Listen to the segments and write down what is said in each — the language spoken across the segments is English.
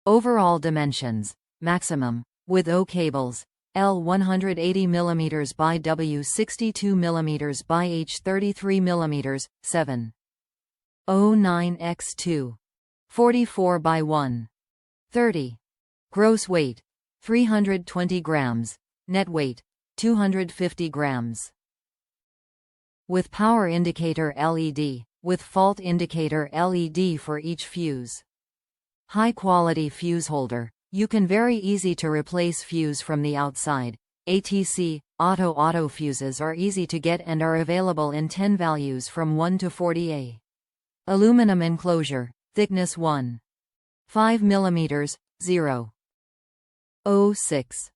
Overall dimensions, maximum, with O cables, L 180 mm by W 62 mm by H 33 mm, 7.09x2. 44 by 1. 30. Gross weight, 320 grams. Net weight, 250 grams. With power indicator LED, with fault indicator LED for each fuse. High quality fuse holder. You can very easy to replace fuse from the outside. ATC, auto fuses are easy to get and are available in 10 values from 1 to 40A. Aluminum enclosure, thickness 1.5 mm, 0.06.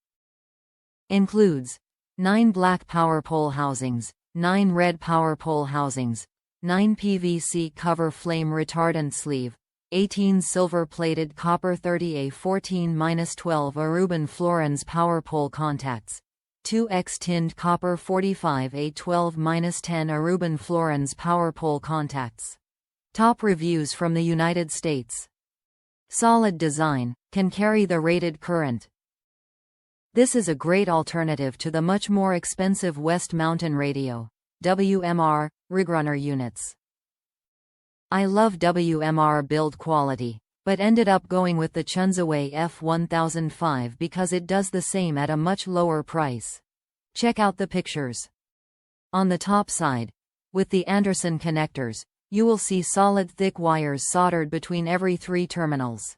Includes 9 black power pole housings, 9 red power pole housings, 9 PVC cover flame retardant sleeve, 18 silver-plated copper 30A14-12 Aruban Florens power pole contacts, 2x tinned copper 45A12-10 Aruban Florens power pole contacts. Top reviews from the United States. Solid design, can carry the rated current. This is a great alternative to the much more expensive West Mountain Radio, WMR, Rigrunner units. I love WMR build quality, but ended up going with the Chunzehui F-1005 because it does the same at a much lower price. Check out the pictures. On the top side, with the Anderson connectors, you will see solid thick wires soldered between every 3 terminals.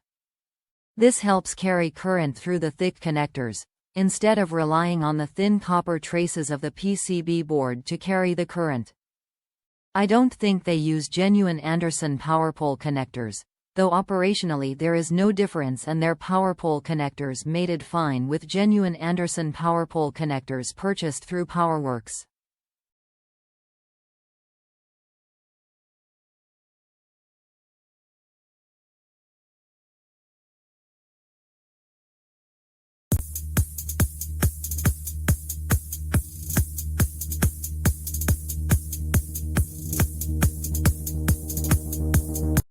This helps carry current through the thick connectors, instead of relying on the thin copper traces of the PCB board to carry the current. I don't think they use genuine Anderson power pole connectors, though operationally there is no difference and their power pole connectors mated fine with genuine Anderson power pole connectors purchased through PowerWorks.